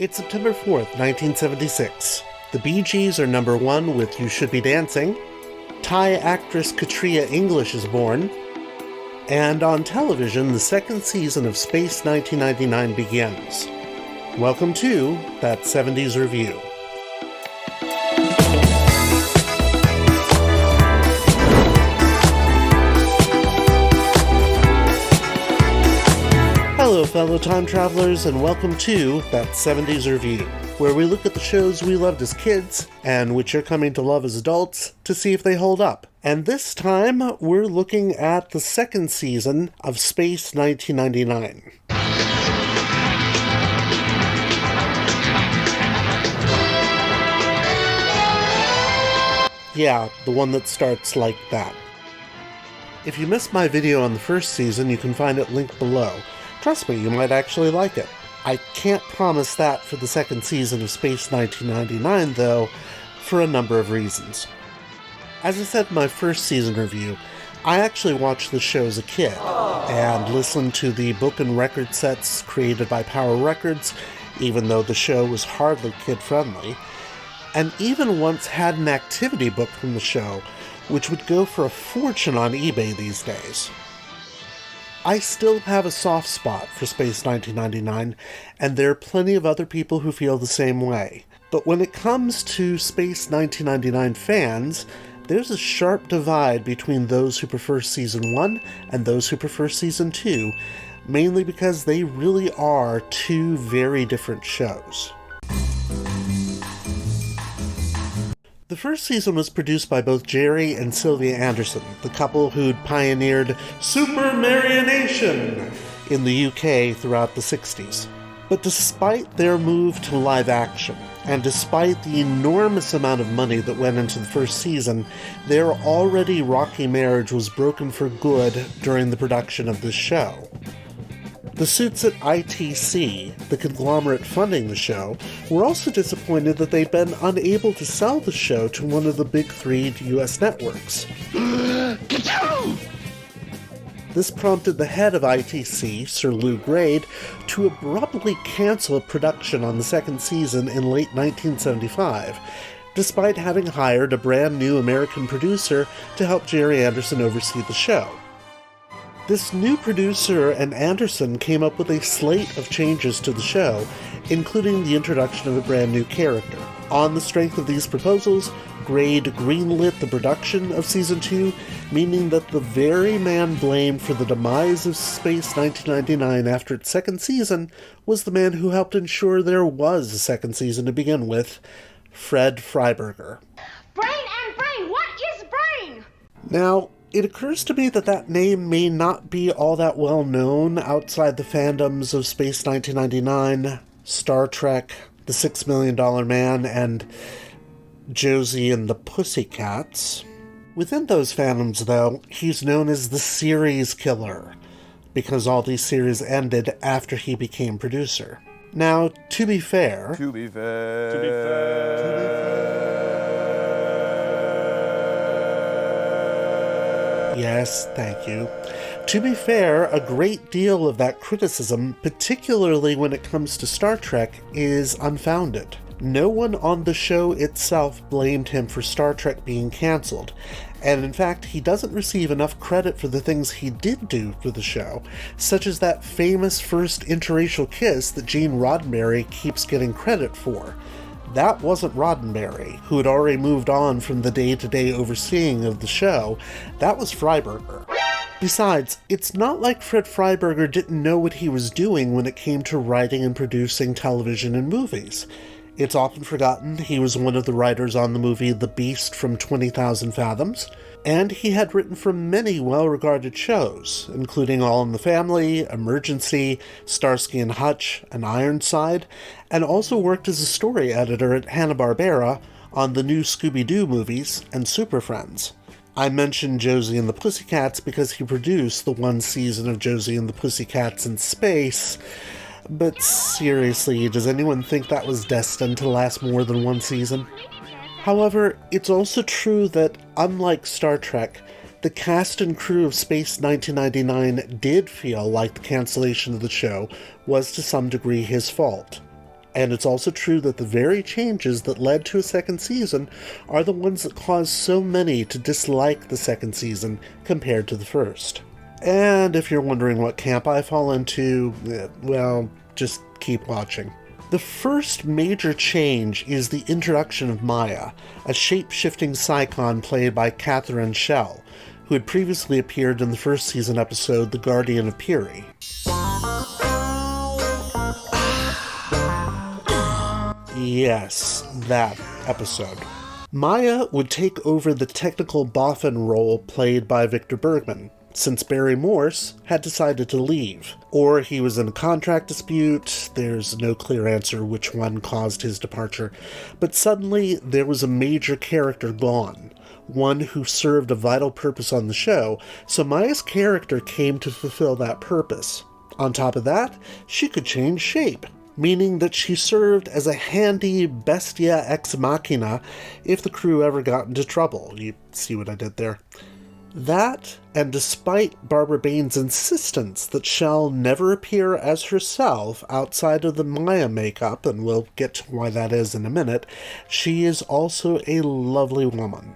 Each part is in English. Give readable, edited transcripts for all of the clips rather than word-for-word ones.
It's September 4th, 1976. The Bee Gees are number one with You Should Be Dancing. Thai actress Katria English is born. And on television, the second season of Space 1999 begins. Welcome to That 70s Review. Hello, fellow time travelers, and welcome to That 70s Review, where we look at the shows we loved as kids, and which you're coming to love as adults, to see if they hold up. And this time, we're looking at the second season of Space 1999. Yeah, the one that starts like that. If you missed my video on the first season, you can find it linked below. Trust me, you might actually like it. I can't promise that for the second season of Space 1999, though, for a number of reasons. As I said in my first season review, I actually watched the show as a kid, and listened to the book and record sets created by Power Records, even though the show was hardly kid-friendly, and even once had an activity book from the show, which would go for a fortune on eBay these days. I still have a soft spot for Space 1999, and there are plenty of other people who feel the same way. But when it comes to Space 1999 fans, there's a sharp divide between those who prefer Season 1 and those who prefer Season 2, mainly because they really are two very different shows. The first season was produced by both Jerry and Sylvia Anderson, the couple who'd pioneered Super Marionation in the UK throughout the 60s. But despite their move to live action, and despite the enormous amount of money that went into the first season, their already rocky marriage was broken for good during the production of this show. The suits at ITC, the conglomerate funding the show, were also disappointed that they'd been unable to sell the show to one of the big three US networks. This prompted the head of ITC, Sir Lou Grade, to abruptly cancel production on the second season in late 1975, despite having hired a brand new American producer to help Jerry Anderson oversee the show. This new producer and Anderson came up with a slate of changes to the show, including the introduction of a brand new character. On the strength of these proposals, Grade greenlit the production of Season 2, meaning that the very man blamed for the demise of Space 1999 after its second season was the man who helped ensure there was a second season to begin with, Fred Freiberger. Brain and brain! What is brain? Now, it occurs to me that that name may not be all that well known outside the fandoms of Space 1999, Star Trek, The $6 Million Man, and Josie and the Pussycats. Within those fandoms, though, he's known as the series killer, because all these series ended after he became producer. Now, to be fair... Yes, thank you. To be fair, a great deal of that criticism, particularly when it comes to Star Trek, is unfounded. No one on the show itself blamed him for Star Trek being cancelled, and in fact, he doesn't receive enough credit for the things he did do for the show, such as that famous first interracial kiss that Gene Roddenberry keeps getting credit for. That wasn't Roddenberry, who had already moved on from the day-to-day overseeing of the show. That was Freiberger. Besides, it's not like Fred Freiberger didn't know what he was doing when it came to writing and producing television and movies. It's often forgotten he was one of the writers on the movie The Beast from 20,000 Fathoms, and he had written for many well-regarded shows, including All in the Family, Emergency, Starsky and Hutch, and Ironside, and also worked as a story editor at Hanna-Barbera on the new Scooby-Doo movies and Super Friends. I mentioned Josie and the Pussycats because he produced the one season of Josie and the Pussycats in space, but seriously, does anyone think that was destined to last more than one season? However, it's also true that, unlike Star Trek, the cast and crew of Space 1999 did feel like the cancellation of the show was to some degree his fault. And it's also true that the very changes that led to a second season are the ones that caused so many to dislike the second season compared to the first. And if you're wondering what camp I fall into, well, just keep watching. The first major change is the introduction of Maya, a shape-shifting Psychon played by Catherine Schell, who had previously appeared in the first season episode The Guardian of Piri. Yes, that episode. Maya would take over the technical boffin role played by Victor Bergman, since Barry Morse had decided to leave, or he was in a contract dispute. There's no clear answer which one caused his departure, but suddenly there was a major character gone, one who served a vital purpose on the show, so Maya's character came to fulfill that purpose. On top of that, she could change shape, meaning that she served as a handy bestia ex machina if the crew ever got into trouble. You see what I did there? That, and despite Barbara Bain's insistence that Schell never appear as herself outside of the Maya makeup, and we'll get to why that is in a minute, she is also a lovely woman.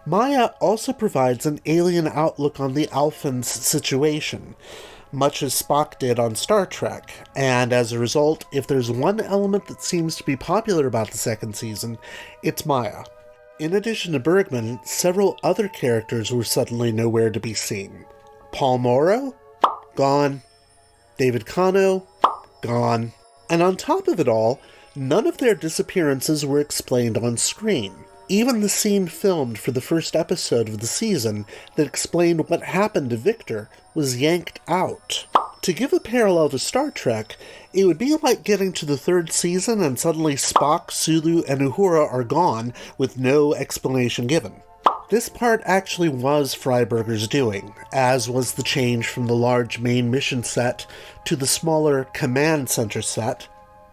Maya also provides an alien outlook on the Alphans situation, much as Spock did on Star Trek, and as a result, if there's one element that seems to be popular about the second season, it's Maya. In addition to Bergman, several other characters were suddenly nowhere to be seen. Paul Morrow? Gone. David Kano? Gone. And on top of it all, none of their disappearances were explained on screen. Even the scene filmed for the first episode of the season that explained what happened to Victor was yanked out. To give a parallel to Star Trek, it would be like getting to the third season and suddenly Spock, Sulu, and Uhura are gone with no explanation given. This part actually was Freiberger's doing, as was the change from the large main mission set to the smaller command center set,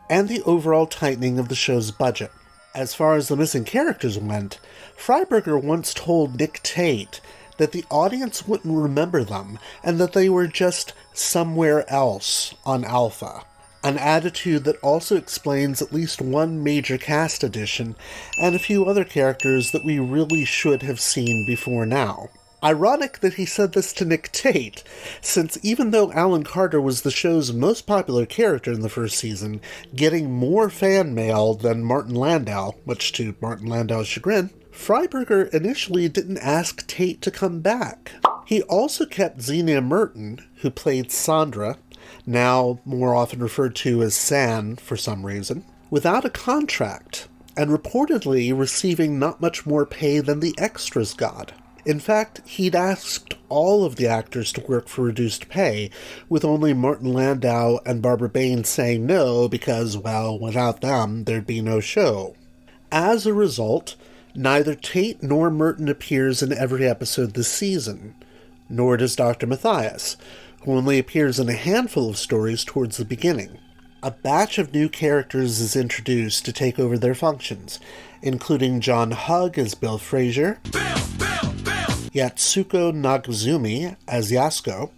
and the overall tightening of the show's budget. As far as the missing characters went, Freiberger once told Nick Tate that the audience wouldn't remember them, and that they were just somewhere else on Alpha. An attitude that also explains at least one major cast addition, and a few other characters that we really should have seen before now. Ironic that he said this to Nick Tate, since even though Alan Carter was the show's most popular character in the first season, getting more fan mail than Martin Landau, much to Martin Landau's chagrin, Freiberger initially didn't ask Tate to come back. He also kept Xenia Merton, who played Sandra, now more often referred to as San for some reason, without a contract, and reportedly receiving not much more pay than the extras got. In fact, he'd asked all of the actors to work for reduced pay, with only Martin Landau and Barbara Bain saying no because, well, without them, there'd be no show. As a result, neither Tate nor Merton appears in every episode this season, nor does Dr. Matthias, who only appears in a handful of stories towards the beginning. A batch of new characters is introduced to take over their functions, including John Hugg as Bill Frazier, Yatsuko Nagazumi as Yasko,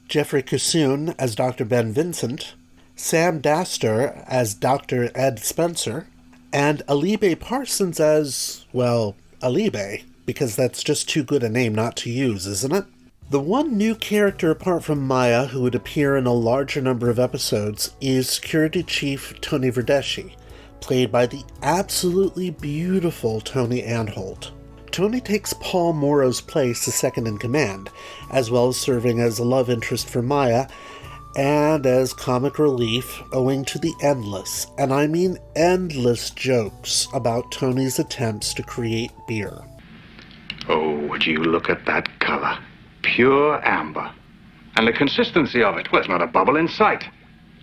Jeffrey Kusun as Dr. Ben Vincent, Sam Daster as Dr. Ed Spencer, and Alibe Parsons as, well, Alibe, because that's just too good a name not to use, isn't it? The one new character apart from Maya who would appear in a larger number of episodes is Security Chief Tony Verdeschi, played by the absolutely beautiful Tony Anholt. Tony takes Paul Morrow's place as second in command, as well as serving as a love interest for Maya, and as comic relief owing to the endless, and I mean endless, jokes about Tony's attempts to create beer. Oh, would you look at that color? Pure amber. And the consistency of it, well, there's not a bubble in sight.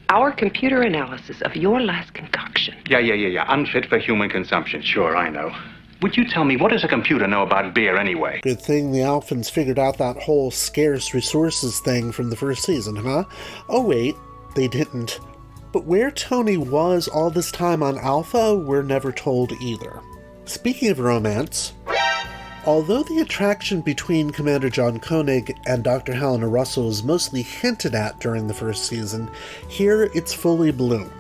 Our computer analysis of your last concoction. Yeah. Unfit for human consumption. Sure, I know. Would you tell me, what does a computer know about beer anyway? Good thing the Alphans figured out that whole scarce resources thing from the first season, huh? Oh wait, they didn't. But where Tony was all this time on Alpha, we're never told either. Speaking of romance, although the attraction between Commander John Koenig and Dr. Helena Russell was mostly hinted at during the first season, here it's fully bloomed.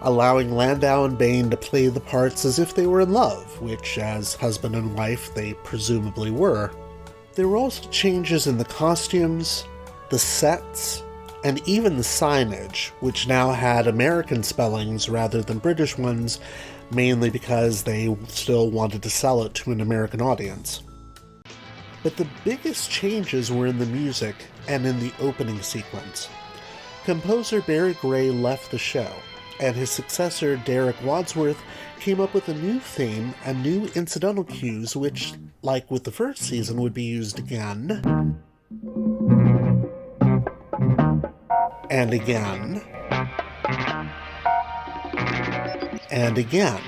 allowing Landau and Bane to play the parts as if they were in love, which, as husband and wife, they presumably were. There were also changes in the costumes, the sets, and even the signage, which now had American spellings rather than British ones, mainly because they still wanted to sell it to an American audience. But the biggest changes were in the music and in the opening sequence. Composer Barry Gray left the show, and his successor Derek Wadsworth came up with a new theme and new incidental cues which, like with the first season, would be used again, and again, and again.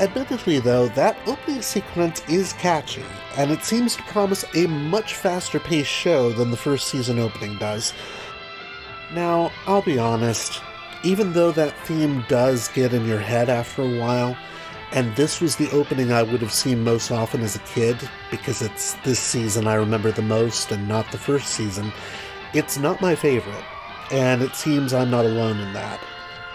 Admittedly, though, that opening sequence is catchy, and it seems to promise a much faster-paced show than the first season opening does. Now, I'll be honest, even though that theme does get in your head after a while, and this was the opening I would have seen most often as a kid, because it's this season I remember the most and not the first season, it's not my favorite, and it seems I'm not alone in that.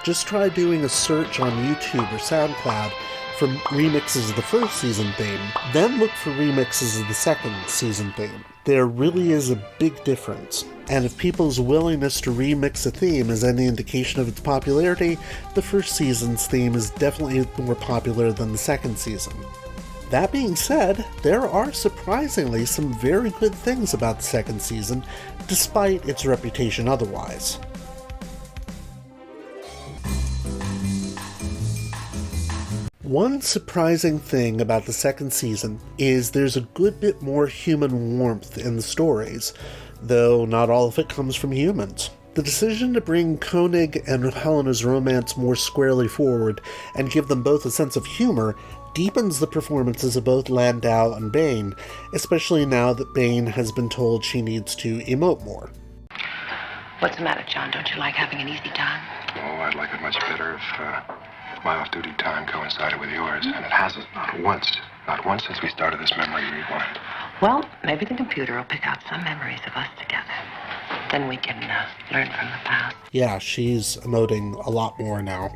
Just try doing a search on YouTube or SoundCloud for remixes of the first season theme, then look for remixes of the second season theme. There really is a big difference, and if people's willingness to remix a theme is any indication of its popularity, the first season's theme is definitely more popular than the second season. That being said, there are surprisingly some very good things about the second season, despite its reputation otherwise. One surprising thing about the second season is there's a good bit more human warmth in the stories, though not all of it comes from humans. The decision to bring Koenig and Helena's romance more squarely forward and give them both a sense of humor deepens the performances of both Landau and Bane, especially now that Bane has been told she needs to emote more. What's the matter, John? Don't you like having an easy time? Oh, I'd like it much better if my off-duty time coincided with yours, and it hasn't, not once since we started this memory rewind. Well, maybe the computer will pick out some memories of us together. Then we can learn from the past. Yeah, she's emoting a lot more now.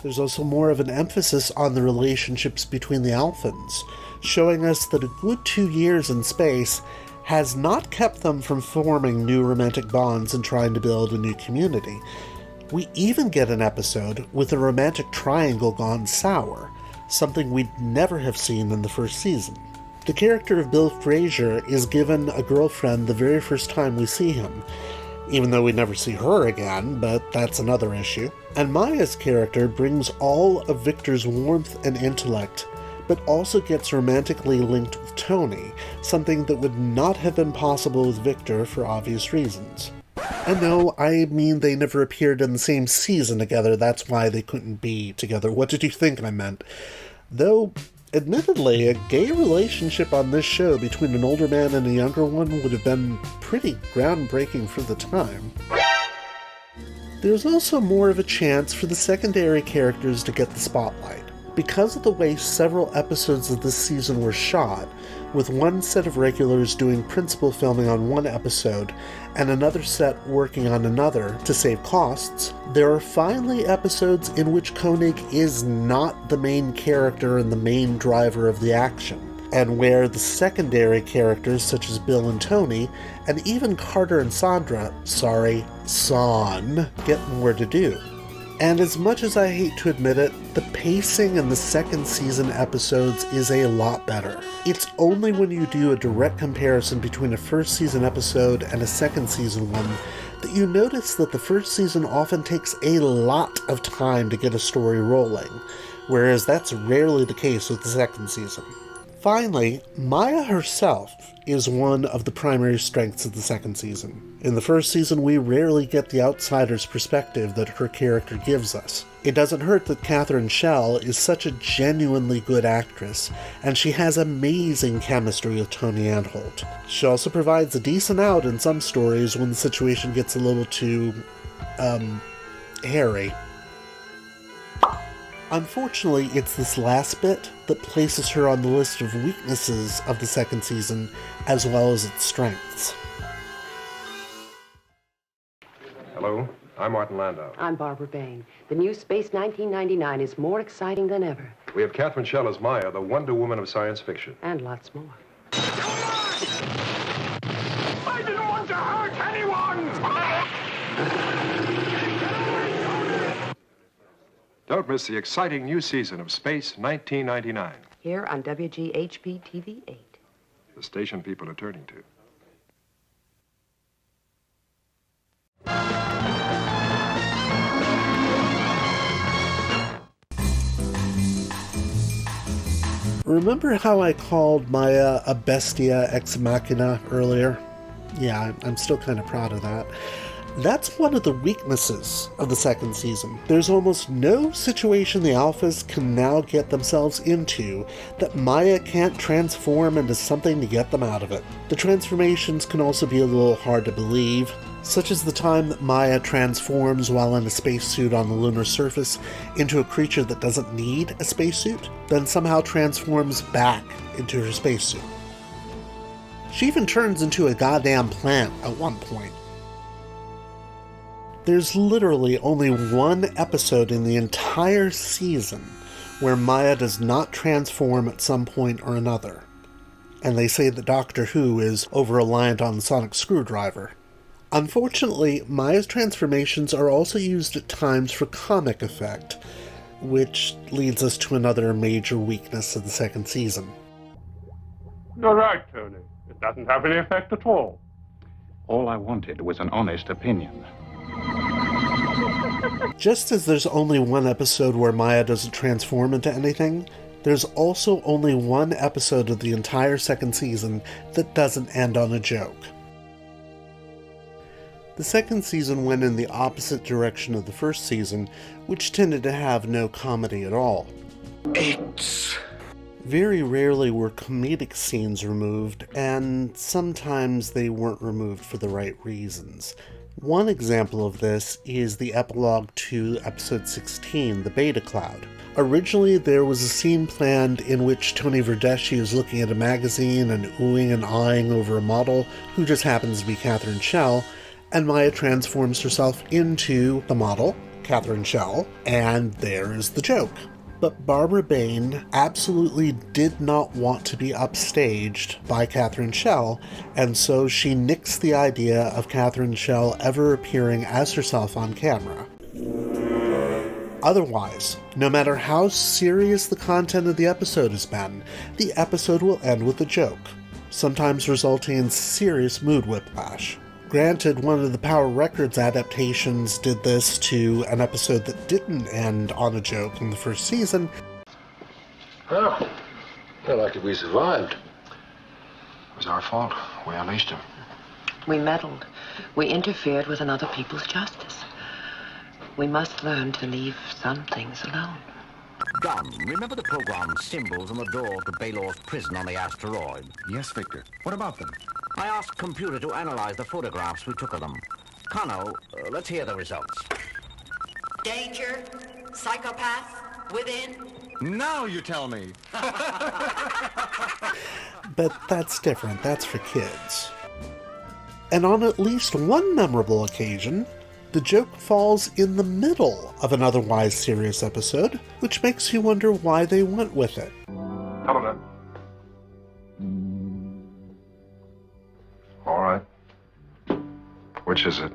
There's also more of an emphasis on the relationships between the Alphans, showing us that a good 2 years in space has not kept them from forming new romantic bonds and trying to build a new community. We even get an episode with a romantic triangle gone sour, something we'd never have seen in the first season. The character of Bill Frazier is given a girlfriend the very first time we see him, even though we never see her again, but that's another issue. And Maya's character brings all of Victor's warmth and intellect, but also gets romantically linked with Tony, something that would not have been possible with Victor for obvious reasons. And no, I mean they never appeared in the same season together, that's why they couldn't be together. What did you think I meant? Though, admittedly, a gay relationship on this show between an older man and a younger one would have been pretty groundbreaking for the time. There's also more of a chance for the secondary characters to get the spotlight. Because of the way several episodes of this season were shot, with one set of regulars doing principal filming on one episode and another set working on another to save costs, there are finally episodes in which Koenig is not the main character and the main driver of the action, and where the secondary characters such as Bill and Tony, and even Carter and Sandra, Son, get more to do. And as much as I hate to admit it, the pacing in the second season episodes is a lot better. It's only when you do a direct comparison between a first season episode and a second season one that you notice that the first season often takes a lot of time to get a story rolling, whereas that's rarely the case with the second season. Finally, Maya herself is one of the primary strengths of the second season. In the first season, we rarely get the outsider's perspective that her character gives us. It doesn't hurt that Catherine Schell is such a genuinely good actress, and she has amazing chemistry with Tony Anholt. She also provides a decent out in some stories when the situation gets a little too, hairy. Unfortunately, it's this last bit that places her on the list of weaknesses of the second season, as well as its strengths. Hello? I'm Martin Landau. I'm Barbara Bain. The new Space 1999 is more exciting than ever. We have Catherine Schell as Maya, the Wonder Woman of science fiction. And lots more. I didn't want to hurt anyone! Don't miss the exciting new season of Space 1999. Here on WGHP TV 8. The station people are turning to. Remember how I called Maya a bestia ex machina earlier? Yeah, I'm still kind of proud of that. That's one of the weaknesses of the second season. There's almost no situation the Alphas can now get themselves into that Maya can't transform into something to get them out of it. The transformations can also be a little hard to believe, such as the time that Maya transforms while in a spacesuit on the lunar surface into a creature that doesn't need a spacesuit, then somehow transforms back into her spacesuit. She even turns into a goddamn plant at one point. There's literally only one episode in the entire season where Maya does not transform at some point or another, and they say that Doctor Who is over-reliant on the sonic screwdriver. Unfortunately, Maya's transformations are also used at times for comic effect, which leads us to another major weakness of the second season. You're right, Tony. It doesn't have any effect at all. All I wanted was an honest opinion. Just as there's only one episode where Maya doesn't transform into anything, there's also only one episode of the entire second season that doesn't end on a joke. The second season went in the opposite direction of the first season, which tended to have no comedy at all. Very rarely were comedic scenes removed, and sometimes they weren't removed for the right reasons. One example of this is the epilogue to episode 16, The Beta Cloud. Originally, there was a scene planned in which Tony Verdeschi is looking at a magazine and oohing and eyeing over a model who just happens to be Catherine Schell, and Maya transforms herself into the model, Catherine Schell, and there's the joke. But Barbara Bain absolutely did not want to be upstaged by Catherine Schell, and so she nixed the idea of Catherine Schell ever appearing as herself on camera. Otherwise, no matter how serious the content of the episode has been, the episode will end with a joke, sometimes resulting in serious mood whiplash. Granted, one of the Power Records adaptations did this to an episode that didn't end on a joke in the first season. Well, they're lucky we survived. It was our fault. We unleashed him. We meddled. We interfered with another people's justice. We must learn to leave some things alone. Don, remember the programmed symbols on the door to Baylor's prison on the asteroid? Yes, Victor. What about them? I asked computer to analyze the photographs we took of them. Kano, let's hear the results. Danger, psychopath, within. Now you tell me. But that's different. That's for kids. And on at least one memorable occasion, the joke falls in the middle of an otherwise serious episode, which makes you wonder why they went with it. Tell him that. All right. Which is it?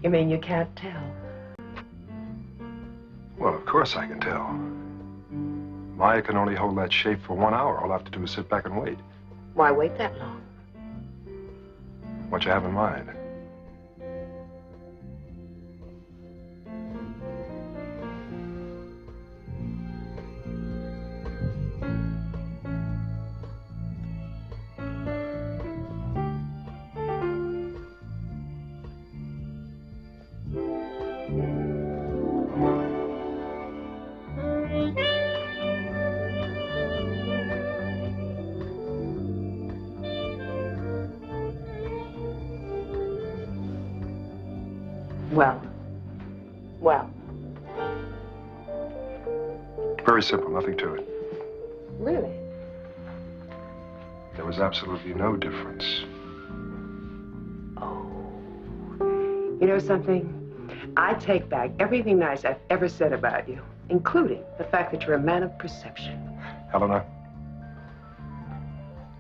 You mean you can't tell? Well, of course I can tell. Maya can only hold that shape for 1 hour. All I have to do is sit back and wait. Why wait that long? What you have in mind? Well. Very simple, nothing to it. Really? There was absolutely no difference. Oh. You know something? I take back everything nice I've ever said about you, including the fact that you're a man of perception. Helena,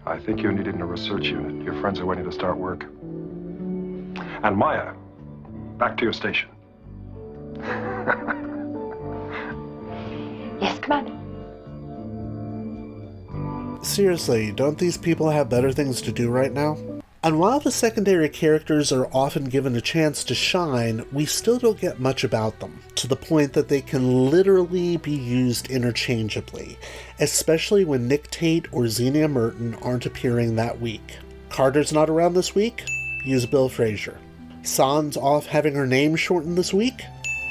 I think you needed a research unit. Your friends are waiting to start work. And Maya, back to your station. Yes, Commander. Seriously, don't these people have better things to do right now? And while the secondary characters are often given a chance to shine, we still don't get much about them, to the point that they can literally be used interchangeably, especially when Nick Tate or Xenia Merton aren't appearing that week. Carter's not around this week? Use Bill Frazier. San's off having her name shortened this week?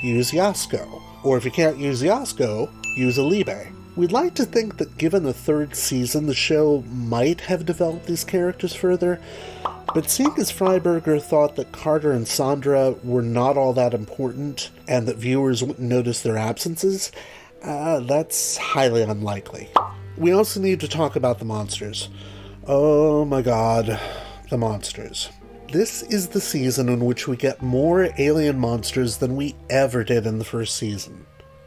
Use Yasko. Or if you can't use Yasko, use Alibe. We'd like to think that given the third season, the show might have developed these characters further, but seeing as Freiberger thought that Carter and Sandra were not all that important, and that viewers wouldn't notice their absences, that's highly unlikely. We also need to talk about the monsters. Oh my god, the monsters. This is the season in which we get more alien monsters than we ever did in the first season.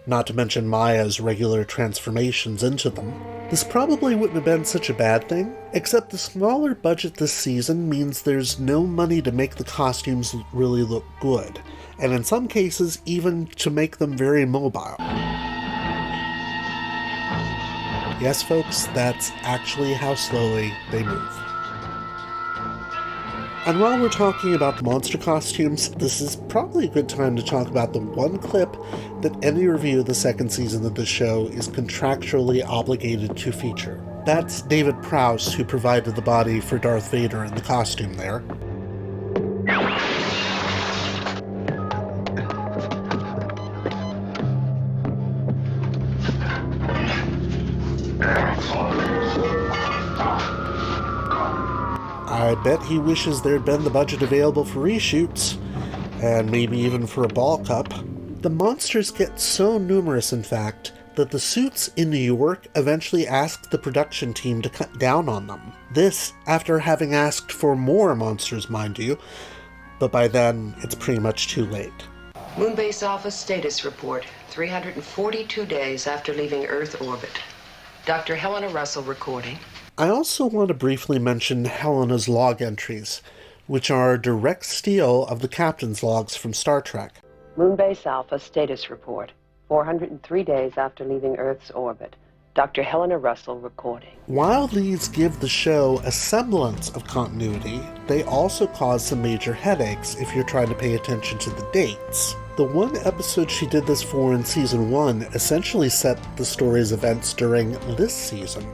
Not to mention Maya's regular transformations into them. This probably wouldn't have been such a bad thing, except the smaller budget this season means there's no money to make the costumes really look good, and in some cases even to make them very mobile. Yes, folks, that's actually how slowly they move. And while we're talking about the monster costumes, this is probably a good time to talk about the one clip that any review of the second season of the show is contractually obligated to feature. That's David Prowse, who provided the body for Darth Vader in the costume there. I bet he wishes there'd been the budget available for reshoots, and maybe even for a ball cup. The monsters get so numerous, in fact, that the suits in New York eventually asked the production team to cut down on them. This after having asked for more monsters, mind you, but by then it's pretty much too late. Moonbase Alpha status report, 342 days after leaving Earth orbit. Dr. Helena Russell recording. I also want to briefly mention Helena's log entries, which are a direct steal of the captain's logs from Star Trek. Moonbase Alpha status report, 403 days after leaving Earth's orbit. Dr. Helena Russell recording. While these give the show a semblance of continuity, they also cause some major headaches if you're trying to pay attention to the dates. The one episode she did this for in Season 1 essentially set the story's events during this season.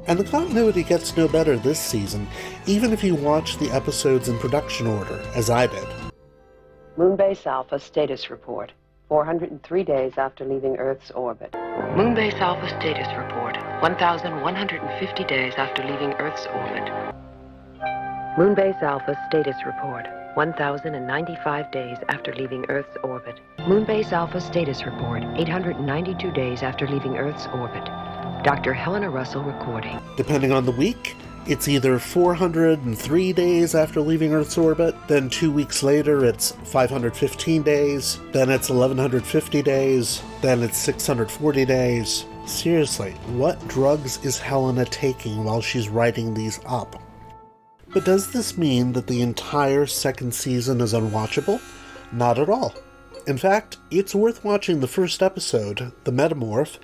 And the continuity gets no better this season, even if you watch the episodes in production order, as I did. Moonbase Alpha status report, 403 days after leaving Earth's orbit. Moonbase Alpha status report, 1,150 days after leaving Earth's orbit. Moonbase Alpha status report, 1,095 days after leaving Earth's orbit. Moonbase Alpha status report, 892 days after leaving Earth's orbit. Dr. Helena Russell recording. Depending on the week, it's either 403 days after leaving Earth's orbit, then 2 weeks later it's 515 days, then it's 1150 days, then it's 640 days. Seriously, what drugs is Helena taking while she's writing these up? But does this mean that the entire second season is unwatchable? Not at all. In fact, it's worth watching the first episode, the Metamorph,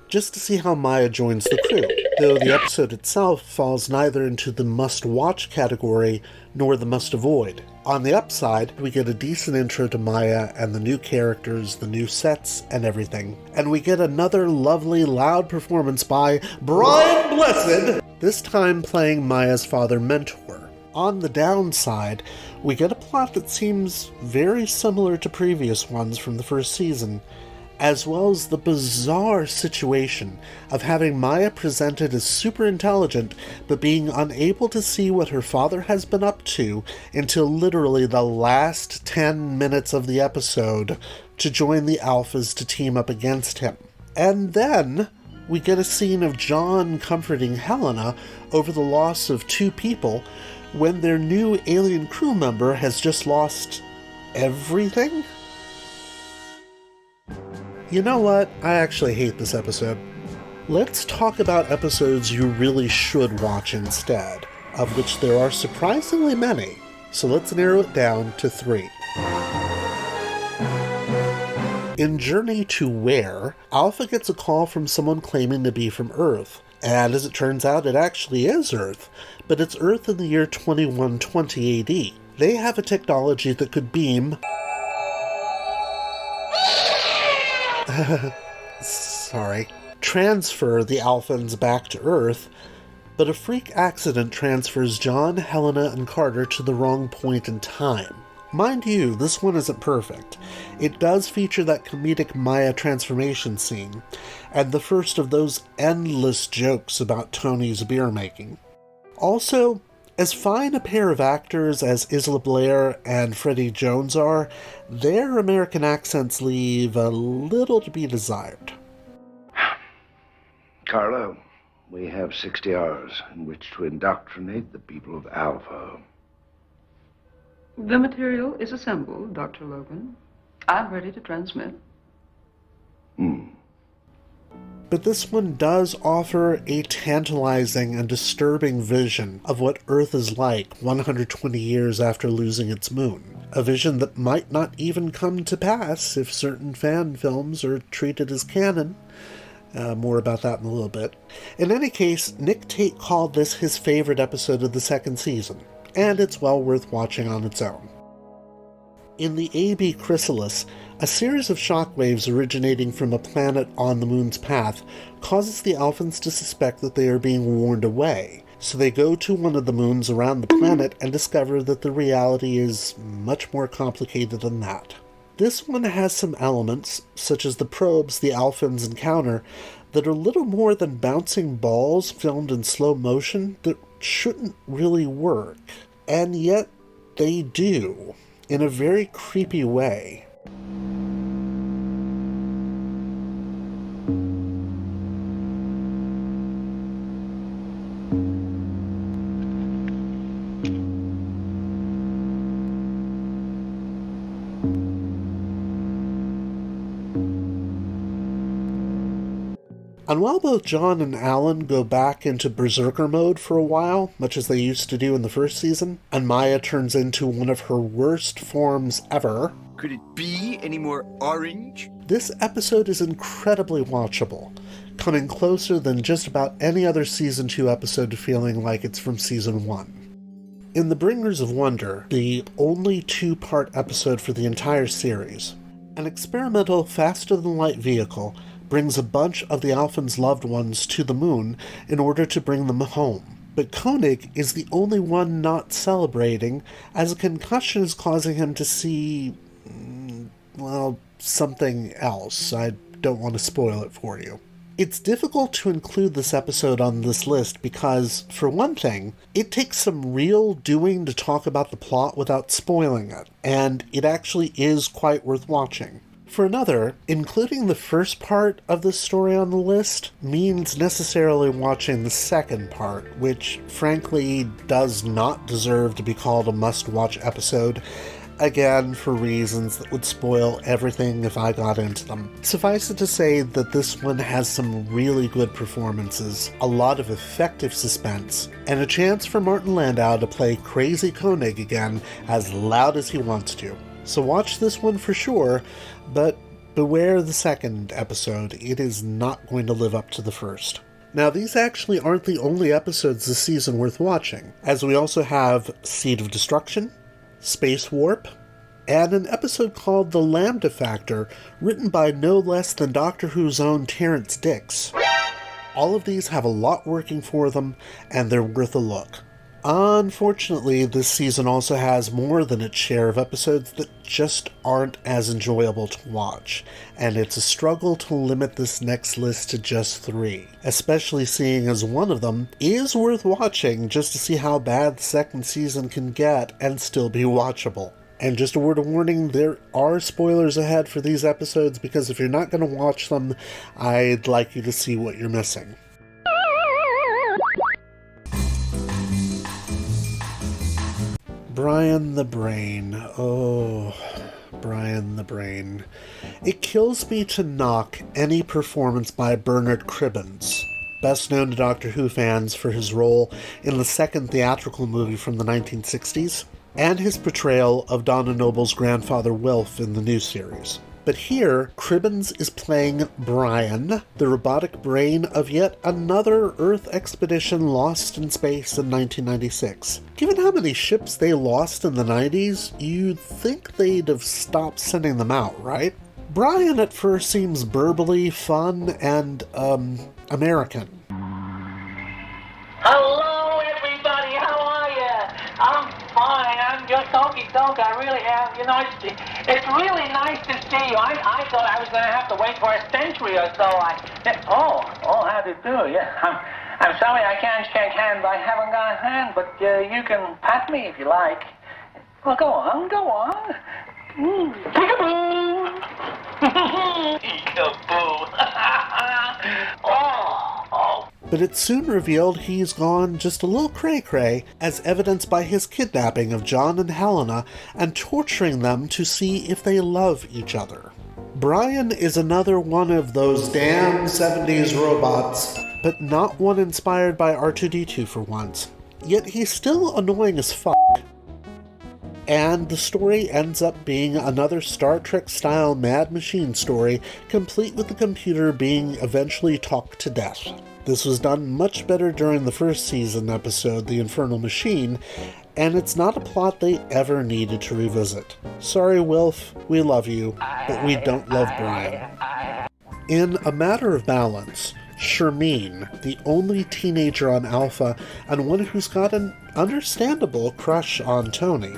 just to see how Maya joins the crew, though the episode itself falls neither into the must-watch category nor the must-avoid. On the upside, we get a decent intro to Maya and the new characters, the new sets, and everything. And we get another lovely, loud performance by Brian Blessed, this time playing Maya's father Mentor. On the downside, we get a plot that seems very similar to previous ones from the first season, as well as the bizarre situation of having Maya presented as super intelligent, but being unable to see what her father has been up to until literally the last 10 minutes of the episode to join the Alphas to team up against him. And then we get a scene of John comforting Helena over the loss of two people when their new alien crew member has just lost everything? You know what? I actually hate this episode. Let's talk about episodes you really should watch instead, of which there are surprisingly many, so let's narrow it down to 3. In Journey to Where, Alpha gets a call from someone claiming to be from Earth, and as it turns out, it actually is Earth, but it's Earth in the year 2120 AD. They have a technology that could beam... transfer the Alphans back to Earth, but a freak accident transfers John, Helena, and Carter to the wrong point in time. Mind you, this one isn't perfect. It does feature that comedic Maya transformation scene, and the first of those endless jokes about Tony's beer making. Also, as fine a pair of actors as Isla Blair and Freddie Jones are, their American accents leave a little to be desired. Carlo, we have 60 hours in which to indoctrinate the people of Alpha. The material is assembled, Dr. Logan. I'm ready to transmit. But this one does offer a tantalizing and disturbing vision of what Earth is like 120 years after losing its moon. A vision that might not even come to pass if certain fan films are treated as canon. More about that in a little bit. In any case, Nick Tate called this his favorite episode of the second season, and it's well worth watching on its own. In the AB Chrysalis, a series of shockwaves originating from a planet on the moon's path causes the Alphans to suspect that they are being warned away, so they go to one of the moons around the planet and discover that the reality is much more complicated than that. This one has some elements, such as the probes the Alphans encounter, that are little more than bouncing balls filmed in slow motion that shouldn't really work, and yet they do, in a very creepy way. And while both John and Alan go back into berserker mode for a while, much as they used to do in the first season, and Maya turns into one of her worst forms ever... Could it be any more orange? This episode is incredibly watchable, coming closer than just about any other Season 2 episode to feeling like it's from Season 1. In The Bringers of Wonder, the only 2-part episode for the entire series, an experimental faster-than-light vehicle brings a bunch of the Alphans' loved ones to the moon in order to bring them home. But Koenig is the only one not celebrating, as a concussion is causing him to see... well, something else. I don't want to spoil it for you. It's difficult to include this episode on this list because, for one thing, it takes some real doing to talk about the plot without spoiling it, and it actually is quite worth watching. For another, including the first part of this story on the list means necessarily watching the second part, which frankly does not deserve to be called a must-watch episode, again for reasons that would spoil everything if I got into them. Suffice it to say that this one has some really good performances, a lot of effective suspense, and a chance for Martin Landau to play Crazy Koenig again as loud as he wants to. So watch this one for sure, but beware the second episode. It is not going to live up to the first. Now, these actually aren't the only episodes this season worth watching, as we also have Seed of Destruction, Space Warp, and an episode called The Lambda Factor, written by no less than Doctor Who's own Terrence Dicks. All of these have a lot working for them, and they're worth a look. Unfortunately, this season also has more than its share of episodes that just aren't as enjoyable to watch, and it's a struggle to limit this next list to just 3, especially seeing as one of them is worth watching just to see how bad the second season can get and still be watchable. And just a word of warning, there are spoilers ahead for these episodes because if you're not going to watch them, I'd like you to see what you're missing. Brian the Brain. Oh, Brian the Brain. It kills me to knock any performance by Bernard Cribbins, best known to Doctor Who fans for his role in the second theatrical movie from the 1960s, and his portrayal of Donna Noble's grandfather Wilf in the new series. But here, Cribbins is playing Brian, the robotic brain of yet another Earth expedition lost in space in 1996. Given how many ships they lost in the 90s, you'd think they'd have stopped sending them out, right? Brian at first seems burbly, fun, and, American. Hello, everybody. How are you? I'm fine. I'm just okey-doke. I really am. You know, it's really nice to see you. I thought I was going to have to wait for a century or so. How do you do? Yeah, I'm sorry I can't shake hands. I haven't got a hand, but you can pat me if you like. Well, go on. Peekaboo! Peekaboo! Oh. But it's soon revealed he's gone just a little cray-cray, as evidenced by his kidnapping of John and Helena and torturing them to see if they love each other. Brian is another one of those damn 70s robots, but not one inspired by R2-D2 for once. Yet he's still annoying as fuck. And the story ends up being another Star Trek-style Mad Machine story, complete with the computer being eventually talked to death. This was done much better during the first season episode, The Infernal Machine, and it's not a plot they ever needed to revisit. Sorry, Wilf, we love you, but we don't love Brian. In A Matter of Balance, Shermeen, the only teenager on Alpha, and one who's got an understandable crush on Tony,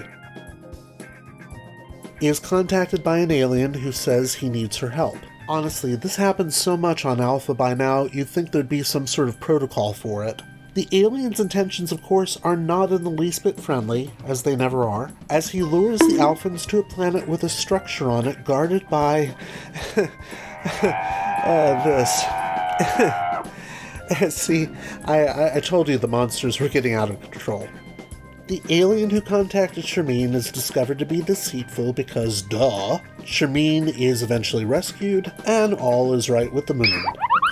is contacted by an alien who says he needs her help. Honestly, this happens so much on Alpha by now, you'd think there'd be some sort of protocol for it. The alien's intentions, of course, are not in the least bit friendly, as they never are, as he lures the Alphans to a planet with a structure on it guarded by... this. See, I told you the monsters were getting out of control. The alien who contacted Shermeen is discovered to be deceitful because, duh, Shermeen is eventually rescued, and all is right with the moon.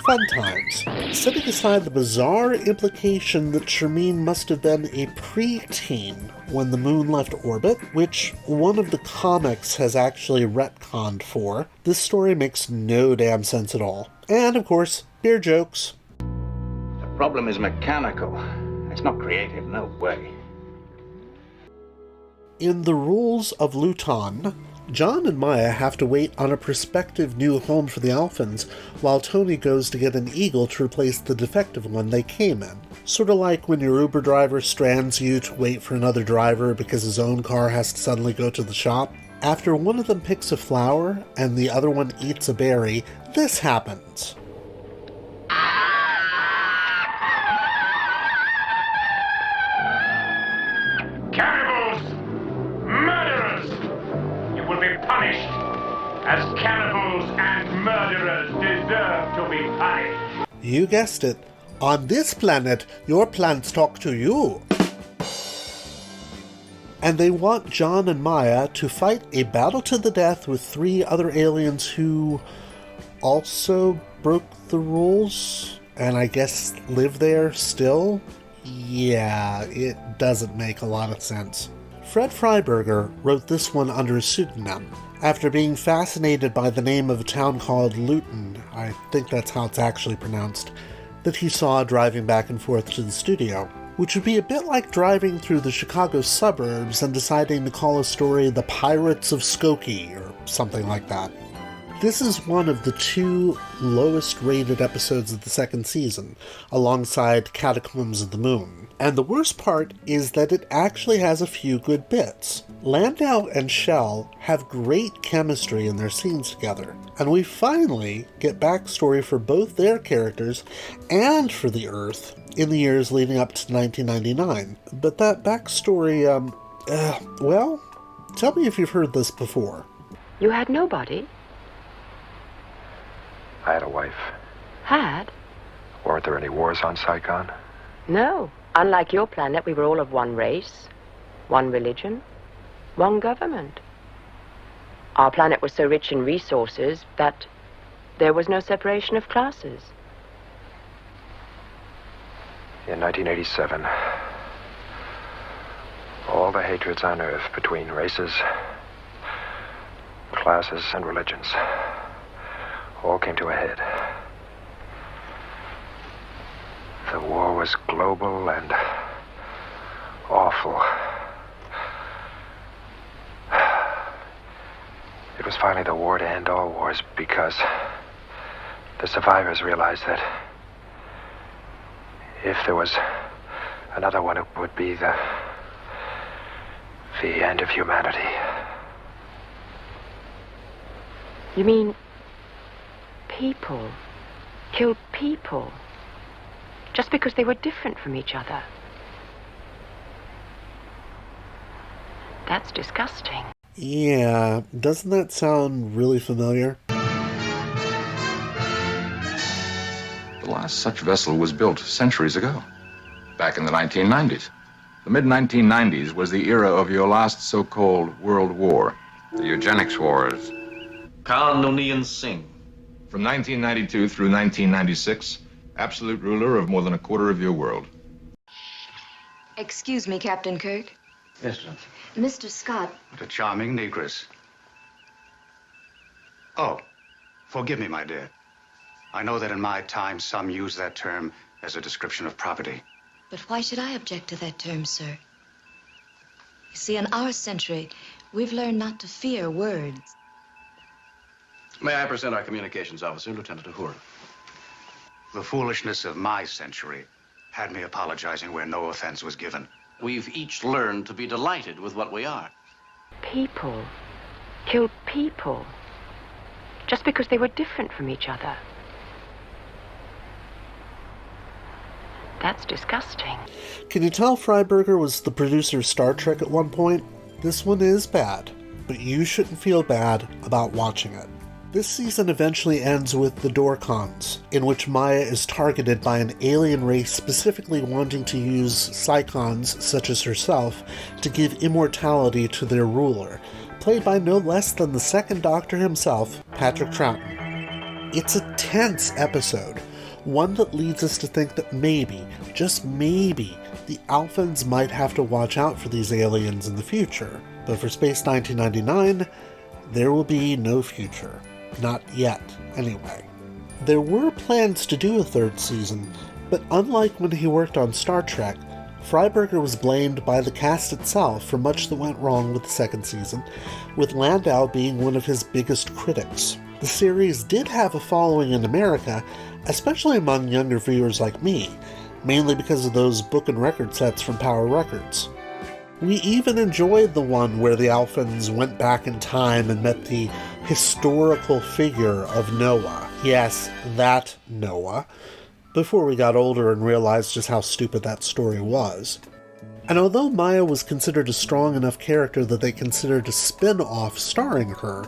Fun times. Setting aside the bizarre implication that Shermeen must have been a preteen when the moon left orbit, which one of the comics has actually retconned for, this story makes no damn sense at all. And, of course, beer jokes. The problem is mechanical. It's not creative, no way. In The Rules of Luton, John and Maya have to wait on a prospective new home for the Alphans, while Tony goes to get an eagle to replace the defective one they came in. Sort of like when your Uber driver strands you to wait for another driver because his own car has to suddenly go to the shop. After one of them picks a flower and the other one eats a berry, this happens. Punished, as cannibals and murderers deserve to be punished. You guessed it. On this planet, your plants talk to you. And they want John and Maya to fight a battle to the death with 3 other aliens who also broke the rules, and I guess live there still? Yeah, it doesn't make a lot of sense. Fred Freiberger wrote this one under a pseudonym, after being fascinated by the name of a town called Luton, I think that's how it's actually pronounced, that he saw driving back and forth to the studio, which would be a bit like driving through the Chicago suburbs and deciding to call a story The Pirates of Skokie, or something like that. This is one of the 2 lowest rated episodes of the second season, alongside Catacombs of the Moon. And the worst part is that it actually has a few good bits. Landau and Shell have great chemistry in their scenes together, and we finally get backstory for both their characters and for the Earth in the years leading up to 1999. But that backstory, well, tell me if you've heard this before. You had nobody? I had a wife. Had? Weren't there any wars on Saigon? No. Unlike your planet, we were all of one race, one religion, one government. Our planet was so rich in resources that there was no separation of classes. In 1987, all the hatreds on Earth between races, classes, and religions all came to a head. The war was global and awful. It was finally the war to end all wars because the survivors realized that if there was another one, it would be the end of humanity. You mean people killed people just because they were different from each other? That's disgusting. Yeah, doesn't that sound really familiar? The last such vessel was built centuries ago, back in the 1990s. The mid-1990s was the era of your last so-called World War, the Eugenics Wars. Khan Noonien Singh. From 1992 through 1996, absolute ruler of more than a quarter of your world. Excuse me, Captain Kirk. Yes, sir. Mr. Scott. What a charming negress. Oh, forgive me, my dear. I know that in my time, some use that term as a description of property. But why should I object to that term, sir? You see, in our century, we've learned not to fear words. May I present our communications officer, Lieutenant Uhura? The foolishness of my century had me apologizing where no offense was given. We've each learned to be delighted with what we are. People killed people just because they were different from each other. That's disgusting. Can you tell Freiberger was the producer of Star Trek at one point? This one is bad, but you shouldn't feel bad about watching it. This season eventually ends with the Dorcons, in which Maya is targeted by an alien race specifically wanting to use psychons, such as herself, to give immortality to their ruler, played by no less than the second Doctor himself, Patrick Troughton. It's a tense episode, one that leads us to think that maybe, just maybe, the Alphans might have to watch out for these aliens in the future. But for Space 1999, there will be no future. Not yet, anyway. There were plans to do a third season, but unlike when he worked on Star Trek, Freiberger was blamed by the cast itself for much that went wrong with the second season, with Landau being one of his biggest critics. The series did have a following in America, especially among younger viewers like me, mainly because of those book and record sets from Power Records. We even enjoyed the one where the Alphans went back in time and met the historical figure of Noah. Yes, that Noah. Before we got older and realized just how stupid that story was. And although Maya was considered a strong enough character that they considered a spin-off starring her,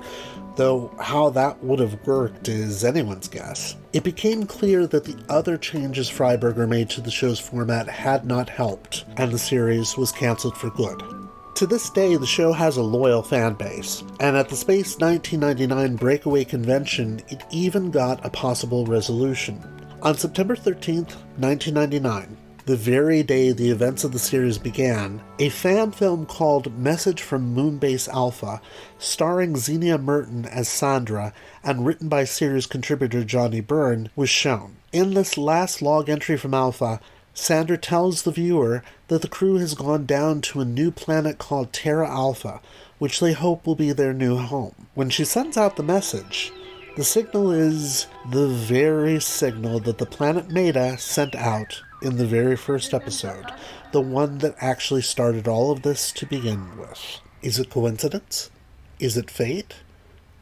though how that would have worked is anyone's guess, it became clear that the other changes Freiberger made to the show's format had not helped, and the series was cancelled for good. To this day, the show has a loyal fan base, and at the Space 1999 Breakaway Convention, it even got a possible resolution. On September 13th, 1999, the very day the events of the series began, a fan film called Message from Moonbase Alpha, starring Xenia Merton as Sandra and written by series contributor Johnny Byrne, was shown. In this last log entry from Alpha, Sandra tells the viewer that the crew has gone down to a new planet called Terra Alpha, which they hope will be their new home. When she sends out the message, the signal is the very signal that the planet Meta sent out in the very first episode, the one that actually started all of this to begin with. Is it coincidence? Is it fate?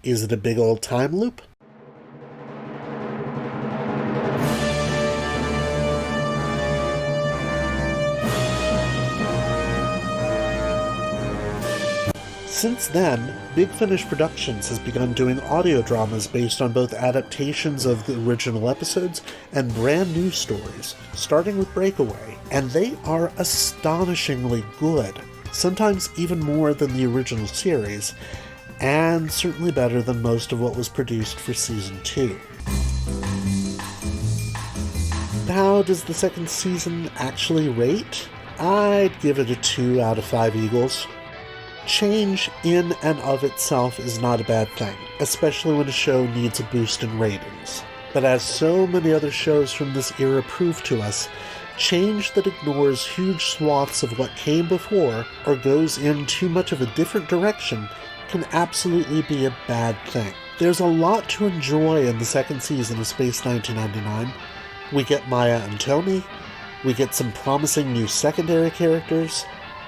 Is it a big old time loop? Since then, Big Finish Productions has begun doing audio dramas based on both adaptations of the original episodes and brand new stories, starting with Breakaway, and they are astonishingly good, sometimes even more than the original series, and certainly better than most of what was produced for Season 2. How does the second season actually rate? I'd give it a 2 out of 5 eagles. Change in and of itself is not a bad thing, especially when a show needs a boost in ratings. But as so many other shows from this era prove to us, change that ignores huge swaths of what came before or goes in too much of a different direction can absolutely be a bad thing. There's a lot to enjoy in the second season of Space 1999. We get Maya and Tony, we get some promising new secondary characters,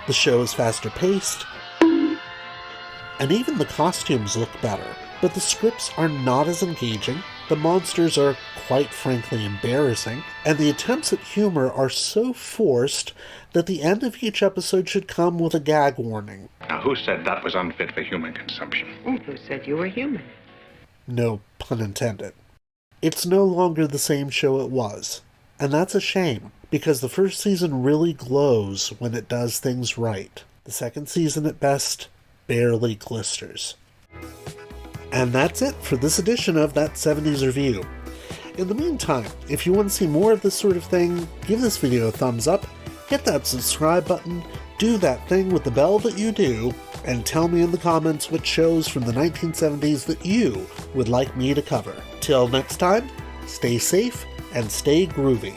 the show is faster paced, and even the costumes look better. But the scripts are not as engaging, the monsters are quite frankly embarrassing, and the attempts at humor are so forced that the end of each episode should come with a gag warning. Now, who said that was unfit for human consumption? Who said you were human? No pun intended. It's no longer the same show it was, and that's a shame, because the first season really glows when it does things right. The second season, at best, barely glisters. And that's it for this edition of That 70s Review. In the meantime, if you want to see more of this sort of thing, give this video a thumbs up, hit that subscribe button, do that thing with the bell that you do, and tell me in the comments what shows from the 1970s that you would like me to cover. Till next time, stay safe and stay groovy.